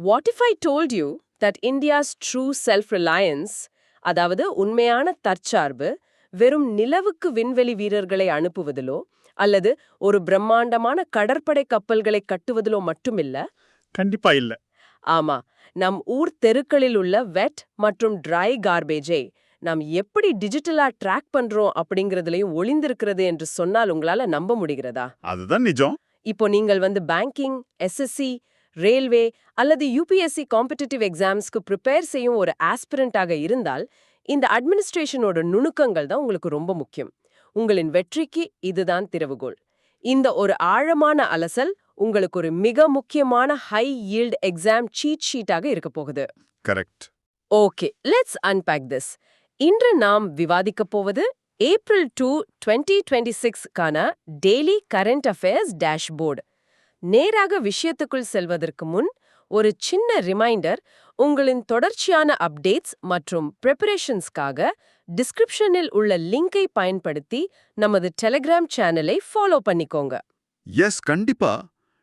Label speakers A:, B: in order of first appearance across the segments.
A: What if I told you that India's true self-reliance, அதாவது உண்மையான தற்சார்பு, வெறும் நிலவுக்கு விண்வெளி வீரர்களை அனுப்புவதிலோ அல்லது ஒரு பிரம்மாண்டமான கடற்படை கப்பல்களை கட்டுவதிலோ மட்டுமில்ல.
B: கண்டிப்பா இல்ல.
A: ஆமா, நம் ஊர் தெருக்களில் உள்ள வெட் மற்றும் ட்ரை கார்பேஜை நாம் எப்படி டிஜிட்டலா ட்ராக் பண்றோம் அப்படிங்கறதுலயும் ஒளிந்திருக்கிறது என்று சொன்னால் உங்களால நம்ப முடிகிறதா?
B: அதுதான் நிஜம்.
A: இப்போ நீங்கள் பேங்கிங், எஸ்எஸ்சி, ரயில்வே அல்லது யூபிஎஸ்சி காம்படிட்டிவ் எக்ஸாம்ஸ்க்கு ப்ரிப்பேர் செய்யும் ஒரு ஆஸ்பிரண்டாக இருந்தால் இந்த அட்மினிஸ்ட்ரேஷனோட நுணுக்கங்கள் தான் உங்களுக்கு ரொம்ப முக்கியம். உங்களின் வெற்றிக்கு இதுதான் திறவுகோல். இந்த ஒரு ஆழமான அலசல் உங்களுக்கு ஒரு மிக முக்கியமான ஹை யீல்ட் எக்ஸாம் சீட் ஷீட்டாக இருக்க போகுது.
B: Correct.
A: Okay, let's unpack this. இன்று நாம் விவாதிக்கப் போவது April 2, 2026க்கான டெய்லி கரண்ட் அஃபேர்ஸ் டேஷ்போர்டு. நேராக விஷயத்துக்குள் செல்வதற்கு முன் ஒரு சின்ன ரிமைண்டர், உங்களின் தொடர்ச்சியான அப்டேட்ஸ் மற்றும் ப்ரிப்பரேஷன்ஸ்க்காக டிஸ்கிரிப்ஷனில் உள்ள லிங்கை பயன்படுத்தி நமது டெலிகிராம் சேனலை ஃபாலோ பண்ணிக்கோங்க.
C: எஸ், கண்டிப்பா.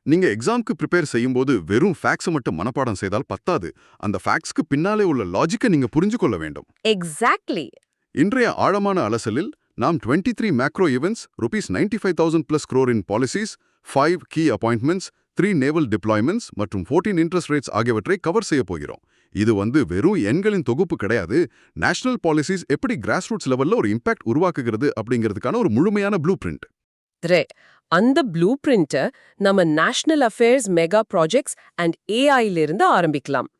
C: நீங்க எக்ஸாம்க்கு ப்ரிப்பேர் செய்யும்போது வெறும் ஃபேக்ட்ஸ் மட்டும் மனப்பாடம் செய்தால் பத்தாது. அந்த ஃபேக்ட்ஸ்க்கு பின்னாலே உள்ள லாஜிக்கை நீங்க புரிஞ்சு கொள்ள வேண்டும்.
A: எக்ஸாக்ட்லி.
C: இன்றைய ஆழமான அலசலில் நாம் 23 மேக்ரோ ஈவென்ட்ஸ், ₹95,000+ crore இன் பாலிசிஸ், 5 கீ அப்பாயின்ட்மெண்ட்ஸ், 3 நேவல் டிப்ளாய்மெண்ட்ஸ் மற்றும் 14 இன்ட்ரெஸ்ட் ரேட்ஸ் ஆகியவற்றை கவர் செய்ய போகிறோம். இது வெறும் எண்களின் தொகுப்பு கிடையாது. நேஷனல் பாலிசிஸ் எப்படி கிராஸ் ரூட்ஸ் லெவல்ல ஒரு இம்பாக்ட் உருவாக்குகிறது அப்படிங்கிறதுக்கான ஒரு முழுமையான ப்ளூ பிரிண்ட்.
A: அந்த ப்ளூ பிரிண்ட்டை நம்ம national affairs mega projects and ஏஐலிருந்து ஆரம்பிக்கலாம்.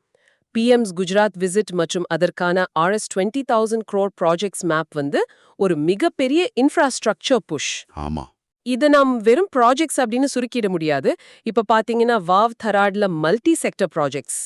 A: PM's குஜராத் விசிட் மற்றும் அதற்கான Rs 20,000 crore ப்ராஜெக்ட்ஸ் மேப் ஒரு மிகப்பெரிய இன்ஃப்ராஸ்ட்ரக்சர் புஷ்.
C: ஆமா,
A: இது நாம் வெறும் ப்ராஜெக்ட்ஸ் அப்படின்னு சுருக்கிட முடியாது. இப்ப பாத்தீங்கன்னா வாவ் தராட்ல மல்டி செக்டர் ப்ராஜெக்ட்ஸ்,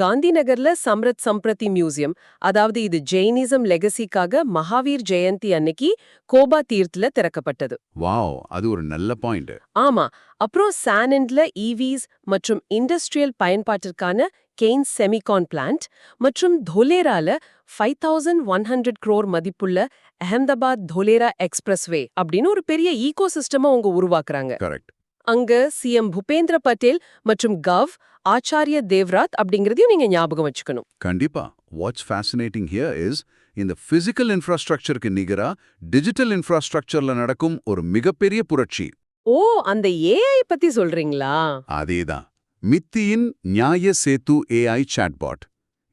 A: காந்தி நகர்ல சம்ரத் சம்பிரதி மியூசியம், அதாவது இது ஜெயினிசம் லெகசிக்காக மகாவீர் ஜெயந்தி அன்னைக்கு கோபா தீர்த்ல திறக்கப்பட்டது.
C: வாவ், அது ஒரு நல்ல பாயிண்ட்.
A: ஆமா, அப்புறம் சானண்ட்ல ஈவிஸ் மற்றும் இண்டஸ்ட்ரியல் பயன்பாட்டிற்கான கெய்ன்ஸ் செமிகான் பிளான்ட் மற்றும் தோலேரால 5,100 crore மதிப்புள்ள அஹமதாபாத் தோலேரா எக்ஸ்பிரஸ்வே அப்படின்னு ஒரு பெரிய ஈகோ சிஸ்டமா அவங்க உருவாக்குறாங்க.
C: கரெக்ட்.
A: அங்க சிஎம் பூபேந்திர பட்டேல் மற்றும் கவ் ஆச்சாரிய தேவ்ராத் அப்படிங்கறதையும் நீங்க ஞாபகம் வச்சுக்கணும்.
C: கண்டிப்பா. வாட்ஸ் ஃபேசினேட்டிங் ஹியர் இஸ், இந்த பிசிக்கல் இன்ஃப்ராஸ்ட்ரக்சருக்கு நிகரா டிஜிட்டல் இன்ஃப்ராஸ்ட்ரக்சர்ல நடக்கும் ஒரு மிகப்பெரிய புரட்சி.
A: ஓ, அந்த ஏஐ பத்தி சொல்றீங்களா?
C: அதேதான். மித்தியின் நியாய சேத்து ஏஐ சாட்பாட்.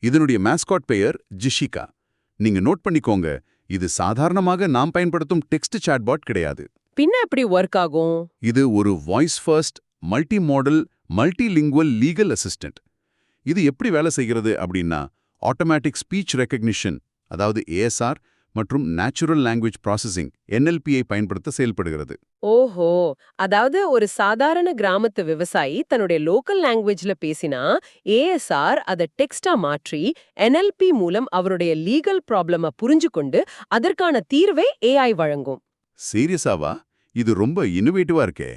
C: இதனுடைய மேஸ்காட் பெயர் ஜிஷிகா. நீங்க நோட் பண்ணிக்கோங்க, இது சாதாரணமாக நாம் பயன்படுத்தும் டெக்ஸ்ட் சாட்பாட் கிடையாது.
A: பின்ன எப்படி ஒர்க் ஆகும்? இது
C: ஒரு voice first, multi model, multilingual legal assistant. இது எப்படி வேலை செய்கிறது அப்படின்னா, ஆட்டோமேட்டிக் ஸ்பீச் ரெகக்னிஷன், அதாவது ASR மற்றும் நேச்சுரல் லாங்குவேஜ் ப்ராசஸிங் NLPஐ பயன்படுத்த செயல்படுகிறது.
A: ஓஹோ, அதாவது ஒரு சாதாரண கிராமத்து விவசாயி தன்னுடைய லோக்கல் லாங்குவேஜ்ல பேசினா ASR அதை டெக்ஸ்டா மாற்றி NLP மூலம் அவருடைய லீகல் ப்ராப்ளம புரிஞ்சு கொண்டு அதற்கான தீர்வை AI வழங்கும்.
C: சீரியஸாவா? இது ரொம்ப இன்னோவேட்டிவா இருக்கே.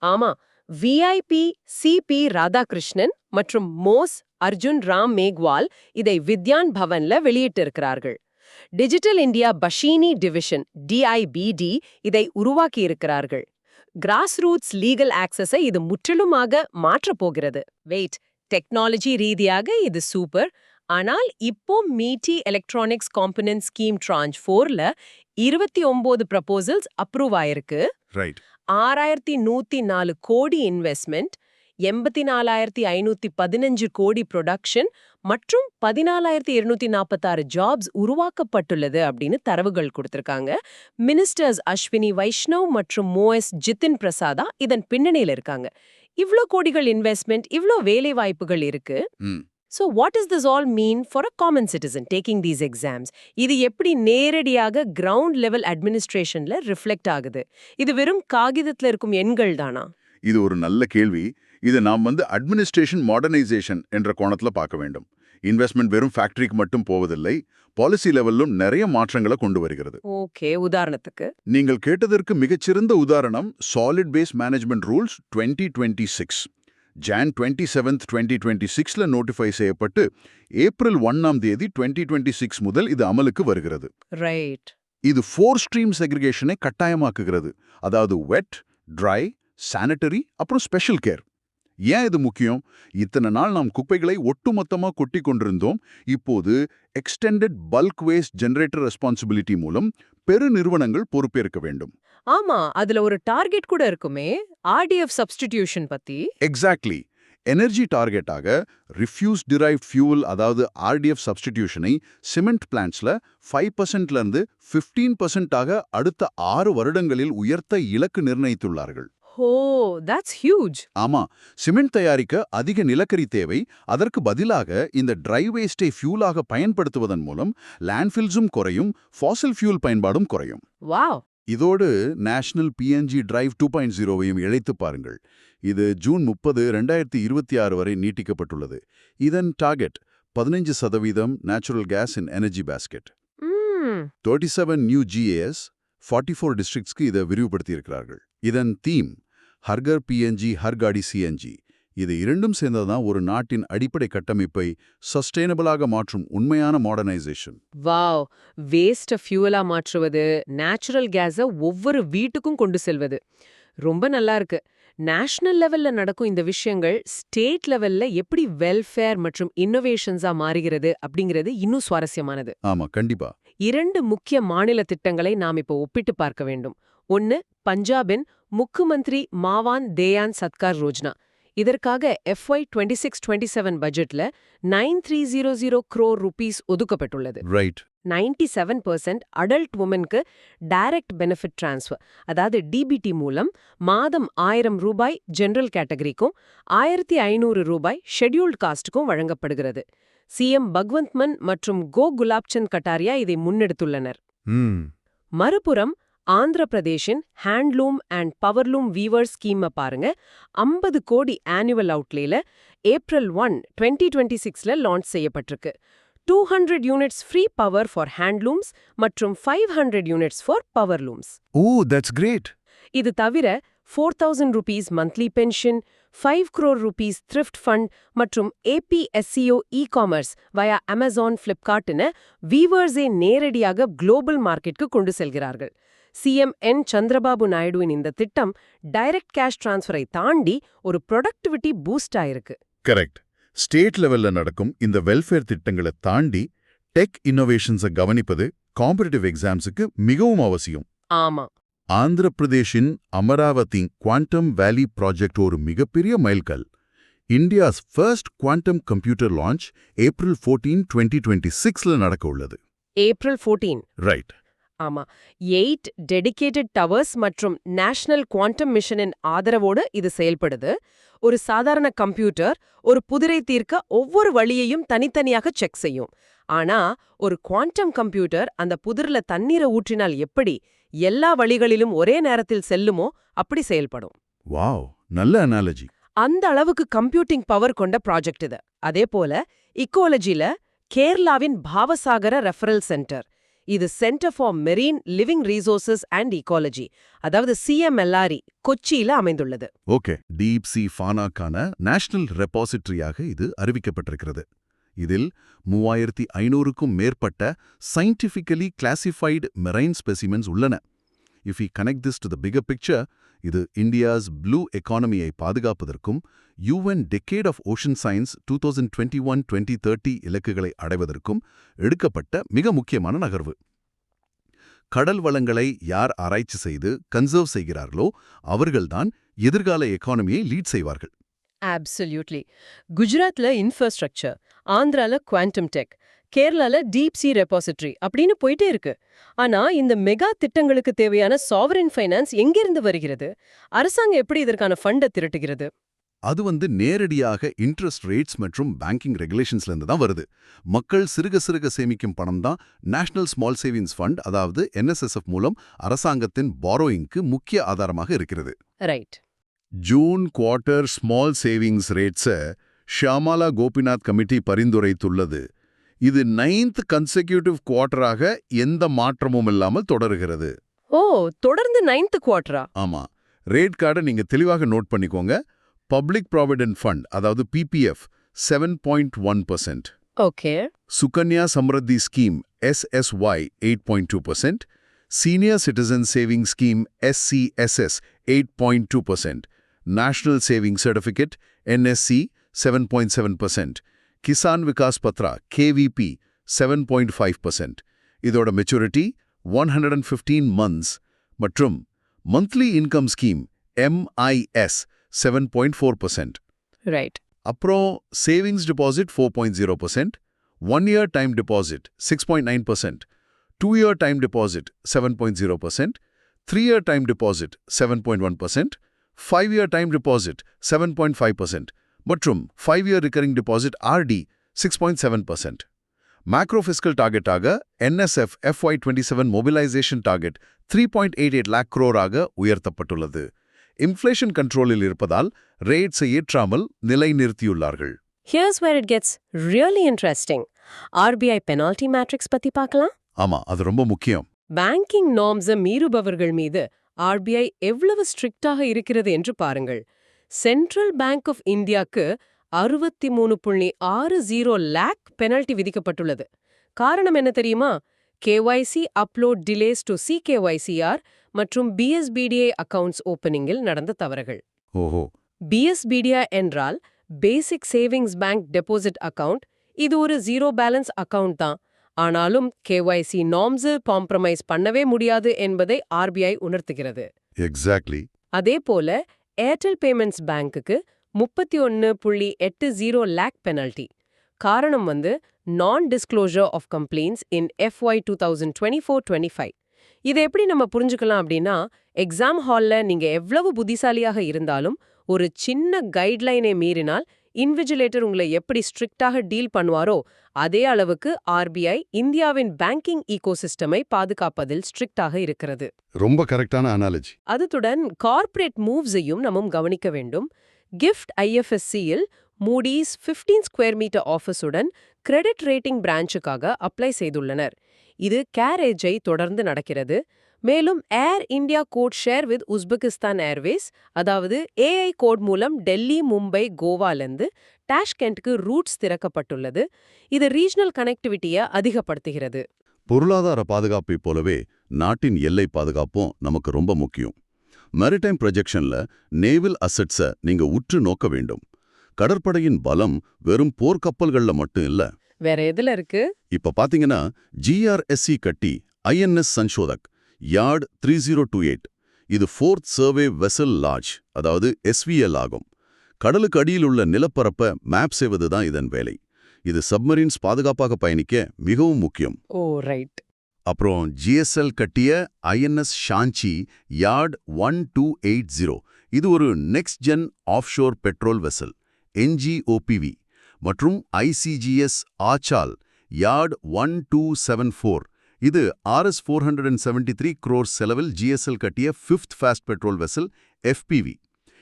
A: ஆமா, VIP CP ராதாகிருஷ்ணன் மற்றும் மோஸ் அர்ஜுன் ராம் மேக்வால் இதை வித்யான் பவன்ல வெளியிட்டிருக்கிறார்கள். Digital India Bhashini division DIBD இதை உருவாக்கி இருக்கிறார்கள். கிராஸ் ரூட்ஸ் லீகல் ஆக்சஸை இது முற்றிலுமாக மாற்றப் போகிறது. வெயிட், டெக்னாலஜி ரீதியாக இது சூப்பர். ஆனால் இப்போ மீட்டி electronics component scheme Tranche 4ல 29 proposals approve ஆயிருக்கு.
C: ரைட்.
A: 6,104 கோடி இன்வெஸ்ட்மெண்ட், 84,515 கோடி ப்ரொடக்ஷன் மற்றும் 14,246 ஜாப்ஸ் உருவாக்கப்பட்டுள்ளது அப்படின்னு தரவுகள் கொடுத்திருக்காங்க. மினிஸ்டர்ஸ் அஸ்வினி வைஷ்ணவ் மற்றும் மோஎஸ் ஜிதின் பிரசாதா இதன் பின்னணியில் இருக்காங்க. இவ்ளோ கோடிகள் இன்வெஸ்ட்மெண்ட், இவ்ளோ வேலை வாய்ப்புகள் இருக்கு. So what does this all mean for a common citizen taking these exams? இது எப்படி நேரடியாக கிரவுண்ட் லெவல் அட்மினிஸ்ட்ரேஷன்ல ரிஃப்ளெக்ட் ஆகுது? இது வெறும் காகிதத்துல இருக்கும் எண்கள் தானா?
C: இது ஒரு நல்ல கேள்வி. இதை நாம் அட்மினிஸ்ட்ரேஷன் மாடர்னைசேஷன் என்ற கோணத்துல பார்க்க வேண்டும். இன்வெஸ்ட்மெண்ட் வெறும் ஃபேக்டரிக்கு மட்டும் போவதில்லை, பாலிசி லெவலிலும் நிறைய மாற்றங்களை கொண்டு வருகிறது.
A: ஓகே, உதாரணத்துக்கு
C: நீங்கள் கேட்டதற்கு மிகச்சிறந்த உதாரணம் சாலிட் பேஸ் மேனேஜ்மெண்ட் ரூல்ஸ் 2026. Jan 27, 2026ல நோட்டிஃபை செய்யப்பட்டு ஏப்ரல் 1ஆம் தேதி 2026 முதல் இது அமலுக்கு வருகிறது.
A: ரைட்.
C: இது 4 ஸ்ட்ரீம் செக்ரிகேஷனை கட்டாயமாக்குகிறது. அதாவது வெட், ட்ரை, சானிட்டரி அப்புறம் ஸ்பெஷல் கேர். ஏன் இது முக்கியம்? இத்தனை நாள் நாம் குப்பைகளை ஒட்டுமொத்தமா கொட்டி கொண்டிருந்தோம். இப்போது extended bulk waste generator responsibility மூலம் பெரு நிறுவனங்கள் பொறுப்பேற்க வேண்டும்.
A: ஆமா, அதுல ஒரு டார்கெட் கூட இருக்குமே, ஆர்டிஎஃப் சப்ஸ்டிடியூஷன் பத்தி.
C: எக்ஸாக்ட்லி. எனர்ஜி டார்கெட்டாக ரிஃப்யூஸ் டிரைவ்ட் ஃபியூல், அதாவது ஆர்டிஎஃப் சப்ஸ்டிடியூஷனை சிமெண்ட் பிளான்ட்ஸ்ல 5% இருந்து 15% அடுத்த 6 வருடங்களில் உயர்த்த இலக்கு நிர்ணயித்துள்ளார்கள்.
A: Oh, that's huge.
C: ஆமா, சிமெண்ட் தயாரிக்க அதிக நிலக்கரி தேவை. அதற்கு பதிலாக இந்த ட்ரை வேஸ்டை ஃபியூலாக பயன்படுத்துவதன் மூலம் லேண்ட்ஃபில்ஸும் குறையும், ஃபாசில் ஃபியூல் பயன்பாடும் குறையும்.
A: வாவ்.
C: இதோடு நேஷனல் பிஎன்ஜி டிரைவ் 2.0வையும் இழைத்து பாருங்கள். இது ஜூன் 30, 2026 வரை நீட்டிக்கப்பட்டுள்ளது. இதன் டார்கெட் 15% நேச்சுரல் கேஸ் இன் எனர்ஜி பாஸ்கெட். 37 நியூ GAS, 44 டிஸ்ட்ரிக்ட்ஸ்க்கு இதை விரிவுபடுத்தியிருக்கிறார்கள். இதன் தீம் ஹர்கர் பிஎன்ஜி ஹர்காடி சிஎன்ஜி. இது இரண்டும் சேர்ந்ததான் ஒரு நாட்டின் அடிப்படை கட்டமைப்பை சஸ்டெயினபிளாக மாற்றும் உண்மையான மாடர்னைசேஷன்.
A: வாவ். வேஸ்ட ஃபியூலா மாற்றுவது, நேச்சுரல் கேஸ ஒவ்வொரு வீட்டுக்கும் கொண்டு செல்வது, ரொம்ப நல்லா இருக்கு. நேஷனல் லெவல்ல நடக்கும் இந்த விஷயங்கள் ஸ்டேட் லெவல்ல எப்படி வெல்ஃபேர் மற்றும் இன்னோவேஷன்ஸா மாறுகிறது அப்படிங்கிறது இன்னும் சுவாரஸ்யமானது.
C: ஆமா, கண்டிப்பா.
A: 2 முக்கிய மாநில திட்டங்களை நாம் இப்போ ஒப்பிட்டு பார்க்க வேண்டும். ஒன்னு, பஞ்சாபின் முக்குமந்திரி மாவான் தேயான் சத்கார் யோஜனா. இதற்காக FY 26-27 பட்ஜெட்ல 9300 crore rupees ஒதுக்கப்பட்டுள்ளது.
C: ரைட்.
A: 97% அடல்ட் உமனுக்கு டைரக்ட் பெனிஃபிட் டிரான்ஸ்ஃபர், அதாவது DBT மூலம் மாதம் 1000 ரூபாய் ஜெனரல் கேட்டகரிக்கும் 1500 ரூபாய் ஷெட்யூல்ட் காஸ்டுக்கும் வழங்கப்படுகிறது. CM பகவந்த் மான் மற்றும் கோ குலாப்சந்த் கட்டாரியா இதை முன்னெடுத்துள்ளனர். மறுபுறம் ஆந்திர பிரதேஷின் ஹேண்ட்லூம் அண்ட் பவர்லூம் வீவர் ஸ்கீமை பாருங்க. 50 கோடி ஆனுவல் அவுட்லேல April 1, 2026ல லான்ச் செய்யப்பட்டிருக்கு. 200 units free power for handlooms மற்றும் 500 units for powerlooms.
C: Oh, that's great.
A: இது தவிர 4000 rupees monthly pension, 5 crore rupees thrift fund மற்றும் APSCO இ-காமர்ஸ் வயா அமேசான், ஃப்ளிப்கார்ட்னு வீவர்ஸே நேரடியாக குளோபல் மார்க்கெட்டுக்கு கொண்டு செல்கிறார்கள். CM N. சந்திரபாபு நாயுடுவின் இந்த திட்டம் டைரக்ட் கேஷ் டிரான்ஸ்ஃபரை தாண்டி ஒரு ப்ரொடக்டிவிட்டி பூஸ்ட் ஆயிருக்கு.
C: கரெக்ட். ஸ்டேட் லெவல்ல நடக்கும் இந்த வெல்ஃபேர் திட்டங்களை தாண்டி டெக் இன்னோவேஷன்ஸை கவனிப்பது காம்படிட்டிவ் எக்ஸாம்ஸுக்கு மிகவும் அவசியம்.
A: ஆமா.
C: ஆந்திர பிரதேஷின் அமராவதி குவாண்டம் வேலி ப்ராஜெக்ட் ஒரு மிகப்பெரிய மைல்கல். India's first quantum computer launch April 14, 2026ல நடக்க உள்ளது.
A: April 14.
C: ரைட்.
A: ஆமா. 8 டெடிகேட்டட் டவர்ஸ் மற்றும் நேஷனல் குவாண்டம் மிஷனின் ஆதரவோடு இது செயல்படுது. ஒரு சாதாரண கம்ப்யூட்டர் ஒரு புதிரை தீர்க்க ஒவ்வொரு வழியையும் தனித்தனியாக செக் செய்யும். ஆனா ஒரு குவாண்டம் கம்ப்யூட்டர் அந்த புதிர்ல தண்ணீரை ஊற்றினால் எப்படி எல்லா வழிகளிலும் ஒரே நேரத்தில் செல்லுமோ அப்படி செயல்படும்.
C: வாவ், நல்ல அனாலஜி.
A: அந்த அளவுக்கு கம்ப்யூட்டிங் பவர் கொண்ட ப்ராஜெக்ட் இது. அதே போல இக்கோலஜில கேரளாவின் பாவசாகர ரெஃபரல் சென்டர், இது centre for marine living resources and ecology, அதாவது CMLRE, கொச்சியில அமைந்துள்ளது.
C: ஓகே. டீப் சி ஃபானாக்கான நேஷனல் ரெபாசிட்டரியாக இது அறிவிக்கப்பட்டிருக்கிறது. இதில் 3500க்கும் மேற்பட்ட சயின்டிஃபிக்கலி கிளாசிஃபைடு மெரைன் ஸ்பெசிமென்ஸ் உள்ளன. If we connect this to the bigger picture, இது இந்தியாஸ் ப்ளூ எக்கானமியை பாதுகாப்பதற்கும் UN decade of ocean science 2021-2030 இலக்குகளை அடைவதற்கும் எடுக்கப்பட்ட மிக முக்கியமான நகர்வு. கடல் வளங்களை யார் ஆராய்ச்சி செய்து கன்சர்வ் செய்கிறார்களோ அவர்கள்தான் எதிர்கால எக்கானமியை லீட் செய்வார்கள்.
A: அப்சல்யூட்லி. குஜராத்ல இன்ஃப்ராஸ்ட்ரக்சர், ஆந்திரால குவாண்டம் டெக், கேரளால டீப் சி ரெபாசிட்டரி அப்படின்னு போயிட்டே இருக்கு. ஆனா இந்த மெகா திட்டங்களுக்கு தேவையான சாவரின் ஃபைனான்ஸ் எங்கிருந்து வருகிறது? அரசாங்கம் எப்படி இதற்கான ஃபண்டை திரட்டுகிறது?
C: அது நேரடியாக இன்ட்ரெஸ்ட் ரேட்ஸ் மற்றும் பேங்கிங் ரெகுலேஷன்ஸ்ல இருந்து தான் வருது. மக்கள் சிறுக சிறுக சேமிக்கும் பணம் தான் நேஷனல் ஸ்மால் சேவிங்ஸ் ஃபண்ட், அதாவது NSSF மூலம் அரசாங்கத்தின் பாரோயிங்க்கு முக்கிய ஆதாரமாக இருக்கிறது.
A: Right.
C: June quarter small savings ரேட்ஸை ஷியாமாலா கோபிநாத் கமிட்டி பரிந்துரைத்துள்ளது. இது 9th கன்செக்யூட்டிவ் குவார்ட்டராக எந்த மாற்றமும் இல்லாமல் தொடர்கிறது.
A: ஓ, தொடர்ந்து 9th குவார்ட்டரா?
C: ஆமா. ரேட் கார்டை நீங்க தெளிவாக நோட் பண்ணிக்கோங்க. பப்ளிக் ப்ராவிடென்ட் ஃபண்ட், அதாவது PPF 7.1%.
A: Okay.
C: Sukanya Samriddhi scheme SSY 8.2%. Senior citizen saving scheme SCSS 8.2%. National saving certificate NSC 7.7%, Kisan Vikas Patra KVP 7.5%. இதோட மெச்சூரிட்டி 115 months மற்றும் monthly income scheme MIS 7.4%.
A: Right.
C: அப்புறம் savings deposit 4.0%, 1 year time deposit 6.9%, 2 year time deposit 7.0%, 3 year time deposit 7.1%, 5 year time deposit 7.5% மற்றும் 5 year recurring deposit RD 6.7%. Macro fiscal டார்கெட்டாக NSF FY27 mobilisation target 3.88 lakh crore ஆக உயர்த்தப்பட்டுள்ளது. Inflation கண்ட்ரோலில் இருப்பதால் ரேட்ஸை ஏற்றாமல் நிலைநிறுத்தியுள்ளார்கள்.
A: Here's where it gets really interesting. RBI penalty matrix பத்தி பார்க்கலாம்.
C: ஆமா, அது ரொம்ப முக்கியம்.
A: பேங்கிங் நார்ம்ஸை மீறுபவர்கள் மீது RBI எவ்வளவு ஸ்ட்ரிக்டாக இருக்கிறது என்று பாருங்கள். சென்ட்ரல் பேங்க் ஆஃப் இந்தியாக்கு 63.60 lakh பெனல்டி விதிக்கப்பட்டுள்ளது. காரணம் என்ன தெரியுமா? KYC upload delays to CKYCR மற்றும் BSBDI அக்கவுண்ட்ஸ் ஓப்பனிங்கில் நடந்த தவறுகள்.
C: ஓஹோ.
A: BSBDI என்றால் basic savings bank deposit account. இது ஒரு ஜீரோ பேலன்ஸ் அக்கவுண்ட் தான். ஆனாலும் KYC நார்ம்ஸை காம்ப்ரமைஸ் பண்ணவே முடியாது என்பதை RBI உணர்த்துகிறது.
C: எக்ஸாக்ட்லி.
A: அதே போல ஏர்டெல் பேமெண்ட்ஸ் பேங்க்குக்கு 31.80 lakh பெனல்டி. காரணம் non disclosure of complaints in FY 2024-25. இதை எப்படி நம்ம புரிஞ்சுக்கலாம் அப்படின்னா, எக்ஸாம் ஹால்ல நீங்க எவ்வளவு புத்திசாலியாக இருந்தாலும் ஒரு சின்ன கைட்லைனை மீறினால் இன்விஜிலேட்டர் உங்களை எப்படி ஸ்ட்ரிக்டாக டீல் பண்ணுவாரோ அதே அளவுக்கு RBI இந்தியாவின் பேங்கிங் ஈகோசிஸ்டமை பாதுகாப்பதில் ஸ்ட்ரிக்டாக இருக்கிறது.
C: ரொம்ப கரெக்டான அனாலஜி.
A: அதுடன் கார்ப்பரேட் மூவ்ஸையும் நம்ம கவனிக்க வேண்டும். கிஃப்ட் IFSCயில் மூடிஸ் 15 ஸ்கொயர் மீட்டர் ஆஃபீஸுடன் கிரெடிட் ரேட்டிங் பிரான்ச்சுக்காக அப்ளை செய்துள்ளனர். இது கேரேஜை தொடர்ந்து நடக்கிறது. மேலும் Air India code share with Uzbekistan Airways, அதாவது AI கோட் மூலம் டெல்லி, மும்பை, கோவாலேருந்து டாஷ்கெண்ட்க்கு ரூட்ஸ் திறக்கப்பட்டுள்ளது. இது ரீஜனல் கனெக்டிவிட்டியை அதிகப்படுத்துகிறது.
C: பொருளாதார பாதுகாப்பை போலவே நாட்டின் எல்லை பாதுகாப்பும் நமக்கு ரொம்ப முக்கியம். மேரிடைம் ப்ரொஜெக்ஷன்ல நேவல் அசெட்ஸை நீங்க உற்று நோக்க வேண்டும். கடற்படையின் பலம் வெறும் போர்க்கப்பல்கள்ல மட்டும் இல்ல.
A: வேற எதுல இருக்கு?
C: இப்ப பாத்தீங்கன்னா GRSC கட்டி INS சன்ஷோதக் யார்ட் 3028. இது 4th சர்வே வெசல் லார்ஜ், அதாவது SVL ஆகும். கடலுக்கு அடியில் உள்ள நிலப்பரப்பை மேப் செய்வது தான் இதன் வேலை. இது சப்மரீன்ஸ் பாதுகாப்பாக பயணிக்க மிகவும் முக்கியம்.
A: Oh right.
C: அப்புறம் GSL கட்டிய INS ஷாஞ்சி யார்ட் 1280. இது ஒரு next gen offshore patrol vessel NGOPV. மற்றும் ICGS ஆச்சால் யார்ட் 1274. இது RS 473 crore செலவில் GSL கட்டிய 5th fast petrol vessel FPV.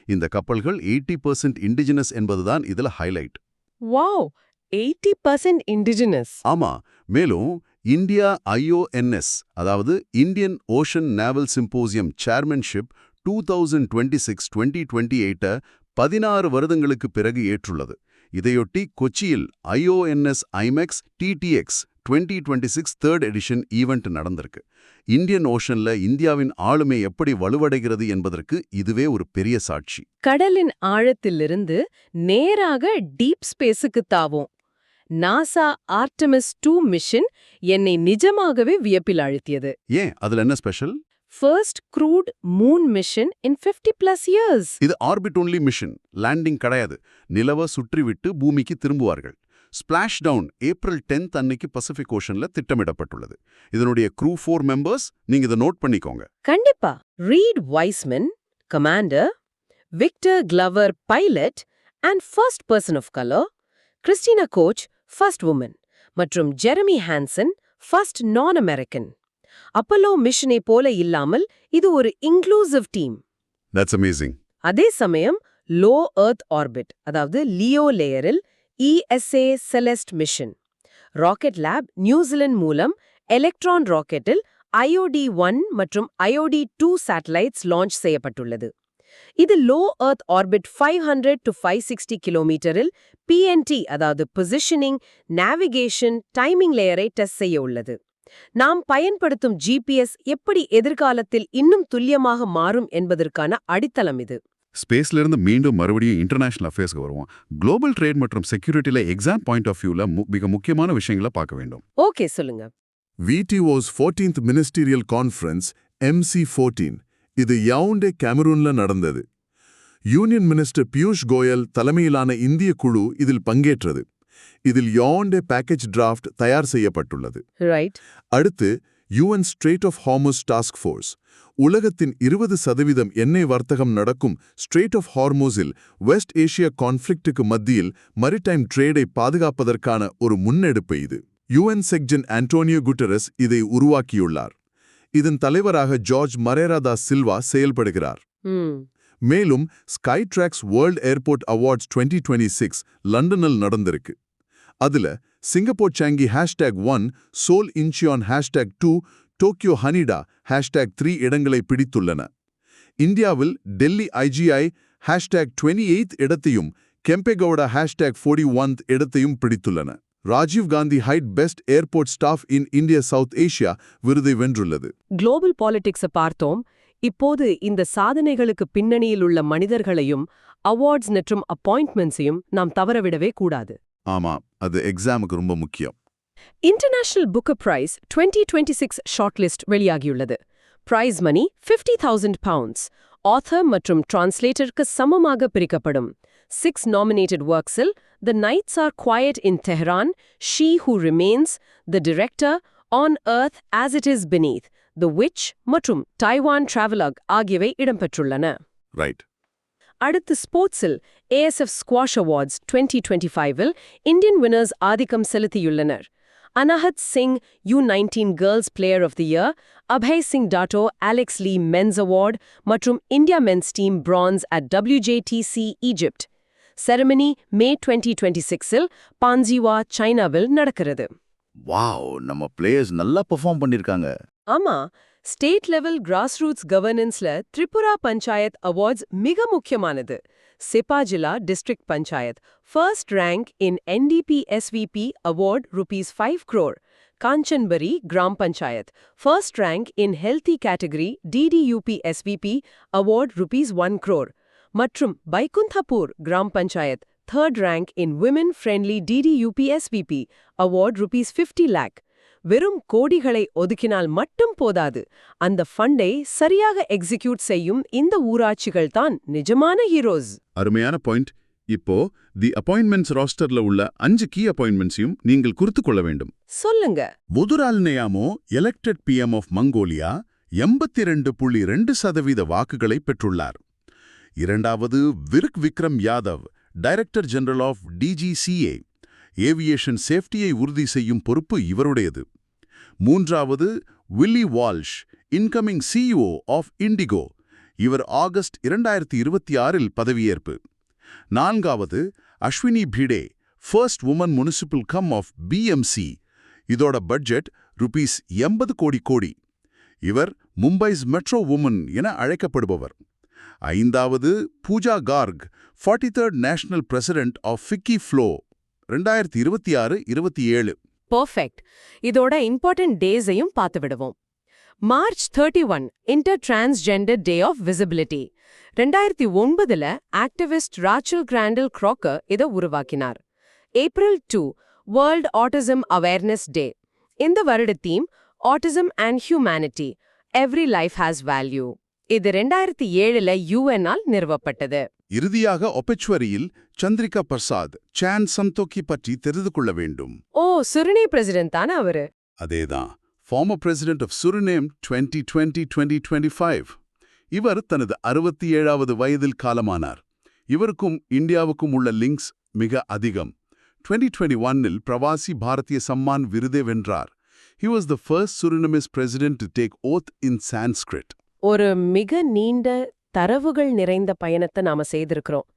C: இந்த கப்பல்கள் 80% இண்டிஜினஸ் என்பதுதான் இதுல ஹைலைட்.
A: Wow, 80% indigenous.
C: ஆமா. மேலும் இந்தியா IONS, அதாவது Indian ocean naval symposium chairmanship 2026-2028 16 வருடங்களுக்கு பிறகு ஏற்றுள்ளது. இதையொட்டி கொச்சியில் IONS IMEX TTX 2026 3rd edition event நடந்திருக்கு. இந்தியன் ஓஷன்ல இந்தியாவின் ஆளுமை எப்படி வலுவடைகிறது என்பதற்கு இதுவே ஒரு பெரிய சாட்சி.
A: கடலின் ஆழத்திலிருந்து நேராக டீப் ஸ்பேஸுக்கு தாவோம். நாசா ஆர்டெமிஸ் 2 மிஷன் என்னை நிஜமாகவே வியப்பில் அழுத்தியது.
C: ஏன், அதுல என்ன special?
A: First crewed moon mission in 50+ years.
C: இது ஆர்பிட் ஒன்லி மிஷன், லேண்டிங் கிடையாது. நிலவை சுற்றிவிட்டு பூமிக்கு திரும்புவார்கள். ஸ்பிளாஷ் டவுன் April 10th அன்னைக்கு பசிபிக் ஓஷன்ல திட்டமிடப்பட்டுள்ளது. இதனுடைய க்ரூ 4 மெம்பர்ஸ், நீங்க இதை நோட் பண்ணிக்கோங்க.
A: கண்டிப்பா. Reid Wiseman commander, Victor Glover pilot and first person of colour, Christina Koch first woman மற்றும் Jeremy Hansen first non American. Apollo மிஷனை போல இல்லாமல் இது ஒரு இன்க்ளூசிவ் டீம்.
C: That's amazing.
A: அதே சமயம் லோ எர்த் ஆர்பிட், அதாவது லியோ லேயரில் ESA Celeste mission. Rocket Lab New Zealand மூலம் எலக்ட்ரான் ராக்கெட்டில் IOD-1 மற்றும் IOD-2 சேட்டலைட்ஸ் லான்ச் செய்யப்பட்டுள்ளது. இது லோ எர்த் ஆர்பிட் 500 to 560 கிலோமீட்டரில் PNT, அதாவது பொசிஷனிங், நேவிகேஷன், டைமிங் லேயரை டெஸ்ட் செய்ய உள்ளது. நாம் பயன்படுத்தும் GPS எப்படி எதிர்காலத்தில் இன்னும் துல்லியமாக மாறும் என்பதற்கான அடித்தளம் இது.
C: ஸ்பேஸ்ல இருந்து மீண்டும் மறுபடியும் இன்டர்நேஷனல் அஃபேர்ஸ்க்கு வருவோம். குளோபல் ட்ரேட் மற்றும் செக்யூரிட்டில எக்ஸாம் பாயிண்ட் ஆஃப் வியூல மிக முக்கியமான விஷயங்களை பார்க்க வேண்டும்.
A: ஓகே, சொல்லுங்க.
D: VTO's 14th Ministerial Conference, MC14, இது யாவுண்டே கேமரூன்ல நடந்தது. யூனியன் மினிஸ்டர் பியூஷ் கோயல் தலைமையிலான இந்திய குழு இதில் பங்கேற்றது. இதில் யாவுண்டே பேக்கேஜ் டிராஃப்ட் தயார் செய்யப்பட்டுள்ளது.
A: ரைட்.
D: அடுத்து UN strait of Hormuz task force. உலகத்தின் 20% எண்ணெய் வர்த்தகம் நடக்கும் ஸ்ட்ரெய்ட் ஆஃப் ஹார்முஸில் வெஸ்ட் ஏஷியா கான்ஃப்ளிக்ட்டுக்கு மத்தியில் மரிடைம் ட்ரேடை பாதுகாப்பதற்கான ஒரு முன்னெடுப்பு இது. UN செக்ஜன் ஆண்டோனியோ குட்டரஸ் இதை உருவாக்கியுள்ளார். இதன் தலைவராக ஜார்ஜ் மரேரா தா சில்வா செயல்படுகிறார். மேலும் Skytrax world airport awards 2026 லண்டனில் நடந்திருக்கு. அதுல Singapore Changi #1, Seoul Incheon #2, Tokyo Haneda #3 இடங்களை பிடித்துள்ளன. இந்தியாவில் டெல்லி IGI #28 இடத்தையும் கெம்பேகவுடா #41 இடத்தையும் பிடித்துள்ளன. ராஜீவ் காந்தி ஹைட் best airport staff in India South Asia விருதை வென்றுள்ளது.
A: குளோபல் பாலிடிக்ஸை பார்த்தோம். இப்போது இந்த சாதனைகளுக்கு பின்னணியில் உள்ள மனிதர்களையும் அவார்ட்ஸ் மற்றும் அப்பாயின்ட்மெண்ட்ஸையும் நாம் தவறவிடவே கூடாது.
D: ஆமா, அது எக்ஸாமுக்கு ரொம்ப முக்கியம்.
A: இன்டர்நேஷனல் புக்கர் பிரைஸ் 2026 ஷார்ட்லிஸ்ட் வெளியாகியுள்ளது. Prize money £50,000. ஆத்தர் மற்றும் டிரான்ஸ்லேட்டருக்கு சமமாக பிரிக்கப்படும். 6 நாமினேட்டட் ஒர்க்ஸில் The Nights Are Quiet in Tehran, She Who Remains, The Director, On Earth as It Is Beneath, The Witch மற்றும் டைவான் டிராவலக் ஆகியவை இடம்பெற்றுள்ளன.
D: ரைட்.
A: அடுத்து ஸ்போர்ட்ஸில் ASF ஸ்குவாஷ் அவார்ட்ஸ் 2025இல் இந்தியன் வின்னர்ஸ் ஆதிக்கம் செலுத்தியுள்ளனர். Anahat Singh U19 girls player of the year, Abhay Singh Dato Alex Lee men's award மற்றும் India men's team bronze at WJTC Egypt. Ceremony May 2026இல் பாஞ்சிவா சைனாவில் நடக்கிறது.
E: வாவ், நம்ம பிளேயர்ஸ் நல்லா பெர்ஃபார்ம் பண்ணிருக்காங்க.
A: ஆமா, ஸ்டேட் லெவல் கிராஸ் ரூட்ஸ் கவர்னன்ஸ்ல திரிபுரா பஞ்சாயத் அவார்ட்ஸ் மிக முக்கியமானது. Sepahijala district panchayat first rank in NDP SVP award ₹5 crore. Kanchanbari gram panchayat first rank in healthy category DDUP SVP award ₹1 crore. மற்றும் Baikunthapur gram panchayat third rank in women friendly DDUP SVP award ₹50 lakh. வெறும் கோடிகளை ஒதுக்கினால் மட்டும் போதாது. அந்த ஃபண்டை சரியாக எக்ஸிக்யூட் செய்யும் இந்த ஊராட்சிகள் தான் நிஜமான ஹீரோஸ்.
C: அருமையான பாயிண்ட். இப்போ தி அப்பாயின்மெண்ட்ஸ் ராஸ்டர்ல உள்ள 5 கீ அப்பாயின்மெண்ட்ஸையும் நீங்கள் குறித்துக் கொள்ள வேண்டும்.
A: சொல்லுங்க.
C: முதுரால் நெயாமோ எலெக்டட் PM ஆஃப் மங்கோலியா 82.2% வாக்குகளை பெற்றுள்ளார். இரண்டாவது விருக் Vikram Yadav, director general of DGCA, aviation சேஃப்டியை உறுதி செய்யும் பொறுப்பு இவருடையது. மூன்றாவது Willie Walsh, incoming CEO of IndiGo, இவர் ஆகஸ்ட் 2026இல் பதவியேற்பு. நான்காவது Ashwini Bhide, first woman municipal கம் ஆஃப் BMC, இதோட பட்ஜெட் ₹80 கோடி. இவர் மும்பைஸ் மெட்ரோ உமன் என அழைக்கப்படுபவர். ஐந்தாவது Pooja Garg, 43rd national president of FICCI FLO, 2026-27.
A: Perfect. இதோட இம்பார்ட்டன்ட் டேஸையும் பார்த்து விடுவோம். மார்ச் 31 இன்டர் transgender day of visibility. 2009 activist Rachel Crandall Crocker இதை உருவாக்கினார். April 2 world autism awareness day. இந்த வருட theme autism and humanity, every life has value. இது 2007 UN-ஆல் நிறுவப்பட்டது.
C: இறுதியாக ஒபெச்சுவரியில் சந்திரிகா பிரசாத், சான் சந்தோக்கி பற்றி தெரிந்து கொள்ள வேண்டும்.
A: ஓ, சுரினே பிரசிடென்ட் தானே அவரு?
C: அதேதான், ஃபார்மர் பிரசிடென்ட் ஆஃப் சுரினேம் 2020-2025. இவர் தனது 67வது வயதில் காலமானார். இவருக்கும் இந்தியாவுக்கும் உள்ள லிங்க்ஸ் மிக அதிகம். 2021இல் பிரவாசி பாரதிய சம்மான் விருதை வென்றார். He was the first Surinamese president to take oath in Sanskrit.
A: ஒரு மிக நீண்ட தரவுகள் நிறைந்த பயணத்தை நாம செய்திருக்கிறோம்.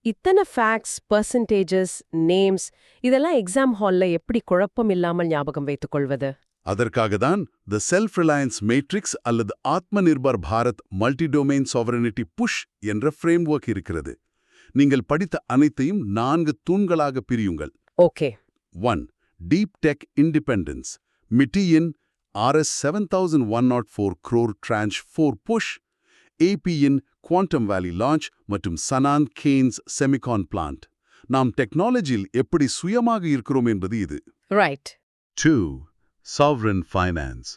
A: இத்தனை ஃபேக்ட்ஸ், பர்சன்டேஜஸ், நேம்ஸ் இதெல்லாம் எக்ஸாம் ஹால்ல எப்படி குழப்பம் இல்லாமல் ஞாபகம் வைத்துக் கொள்வது?
C: அதற்காக தான் தி செல்ஃப் ரிலையன்ஸ் மேட்ரிக்ஸ் அல்லது Atma Nirbhar Bharat multidomain sovereignty push என்ற ஃப்ரேம்வொர்க் இருக்கிறது. நீங்கள் படித்த அனைத்தையும் 4 தூண்களாக பிரியுங்கள்.
A: Okay.
C: 1. Deep tech independence. MITI in Rs 7,104 crore tranche 4 push. APயின் குவாண்டம் வேலி லான்ச் மற்றும் சனான் கேன்ஸ் செமிகான் பிளான்ட். நாம் டெக்னாலஜியில் எப்படி சுயமாக இருக்கிறோம் என்பது இது.
A: Right.
C: 2. Sovereign Finance.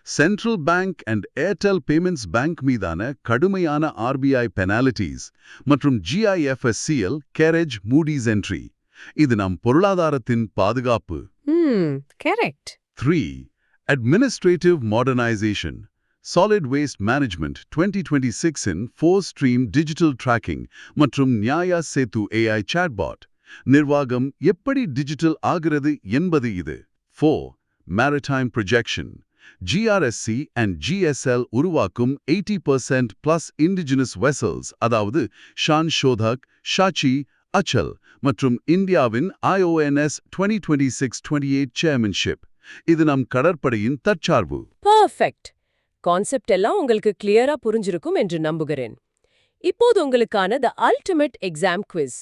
C: Central bank and Airtel payments bank மீதான கடுமையான RBI பெனாலிட்டிஸ் மற்றும் GIFSCL கேரேஜ் மூடிஸ் என்ட்ரி. இது நம் பொருளாதாரத்தின் பாதுகாப்பு.
A: Correct.
C: 3. Administrative Modernization. Solid Waste Management 2026 இன் 4-stream digital tracking மற்றும் நியாயா சேது AI chatbot. நிர்வாகம் எப்படி டிஜிட்டல் ஆகிறது என்பது இது. 4. Maritime Projection. GRSC and GSL உருவாக்கும் 80% plus indigenous vessels, அதாவது ஷான் ஷோதக், ஷாச்சி, அச்சல் மற்றும் இந்தியாவின் IONS 2026-28 chairmanship. இது நம் கடற்படையின் தற்சார்பு.
A: பர்ஃபெக்ட். கான்செப்ட் எல்லாம் உங்களுக்கு கிளியரா புரிஞ்சிருக்கும் என்று நம்புகிறேன். இப்போது உங்களுக்கான the ultimate exam quiz,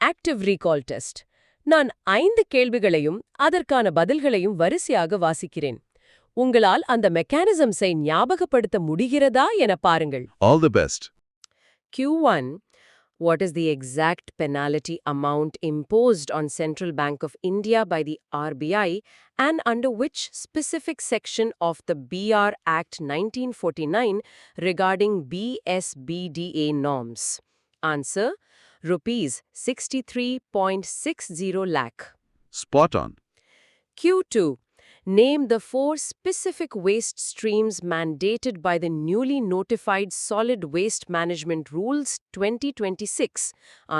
A: active recall test. நான் 5 கேள்விகளையும் அதற்கான பதில்களையும் வரிசையாக வாசிக்கிறேன். உங்களால் அந்த மெக்கானிசம்ஸை ஞாபகப்படுத்த முடிகிறதா என பாருங்கள்.
C: All the best.
A: Q1. What is the exact penalty amount imposed on Central Bank of India by the RBI and under which specific section of the BR Act 1949 regarding BSBDA norms? Answer: Rupees 63.60 lakh.
C: Spot on.
A: Q2. Name the 4 specific waste streams mandated by the newly notified Solid Waste Management Rules 2026.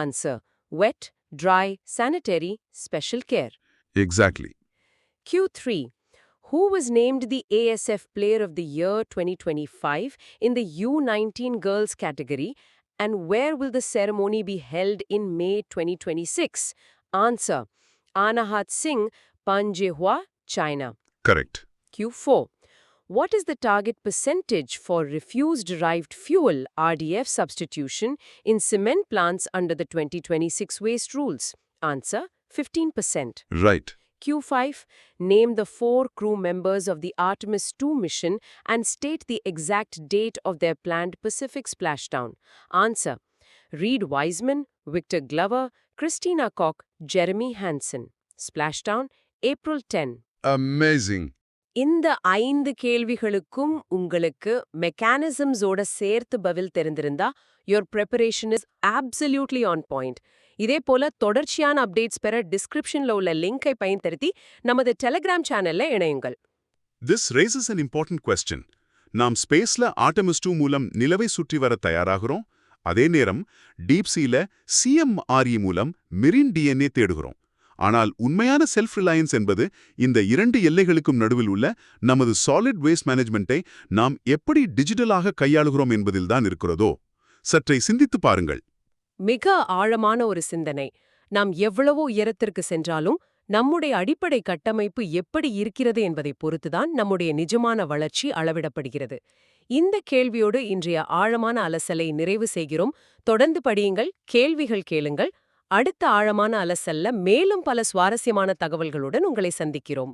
A: Answer: wet, dry, sanitary, special care.
C: Exactly.
A: Q3. Who was named the ASF Player of the Year 2025 in the U19 Girls category, and where will the ceremony be held in May 2026? Answer: Anahat Singh, Panjehua, China.
C: Correct.
A: Q4. What is the target percentage for refuse-derived fuel (RDF) substitution in cement plants under the 2026 waste rules? Answer: 15%.
C: Right.
A: Q5. Name the 4 crew members of the Artemis II mission and state the exact date of their planned Pacific splashdown. Answer: Reed Wiseman, Victor Glover, Christina Koch, Jeremy Hansen. Splashdown: April 10.
C: Amazing.
A: இந்த 5 கேள்விகளுக்கும் உங்களுக்கு மெக்கானிசம்ஸோட சேர்த்து பதில் தெரிந்திருந்தா your preparation is absolutely on point. இதே போல தொடர்ச்சியான updates பெற டிஸ்கிரிப்ஷன்ல உள்ள லிங்கை பயன்படுத்தி நமது டெலிகிராம் சேனல்ல இணையுங்கள்.
B: This raises an important question. நாம் ஸ்பேஸ்ல ஆர்டெமிஸ் 2 மூலம் நிலவை சுற்றி வர தயாராகிறோம். அதே நேரம் டீப் சீல CMRE மூலம் மெரின் DNA தேடுகிறோம். ஆனால் உண்மையான செல்ஃப் ரிலையன்ஸ் என்பது இந்த 2 எல்லைகளுக்கும் நடுவில் உள்ள நமது சாலிட் வேஸ்ட் மேனேஜ்மெண்ட்டை நாம் எப்படி டிஜிட்டலாக கையாளுகிறோம் என்பதில்தான் இருக்கிறதோ? சற்றை சிந்தித்து பாருங்கள்.
A: மிக ஆழமான ஒரு சிந்தனை. நாம் எவ்வளவோ உயரத்திற்கு சென்றாலும் நம்முடைய அடிப்படை கட்டமைப்பு எப்படி இருக்கிறது என்பதை பொறுத்துதான் நம்முடைய நிஜமான வளர்ச்சி அளவிடப்படுகிறது. இந்த கேள்வியோடு இன்றைய ஆழமான அலசலை நிறைவு செய்கிறோம். தொடர்ந்து படியுங்கள், கேள்விகள் கேளுங்கள். அடுத்த ஆழமான அலசல்ல மேலும் பல சுவாரஸ்யமான தகவல்களுடன் உங்களை சந்திக்கிறோம்.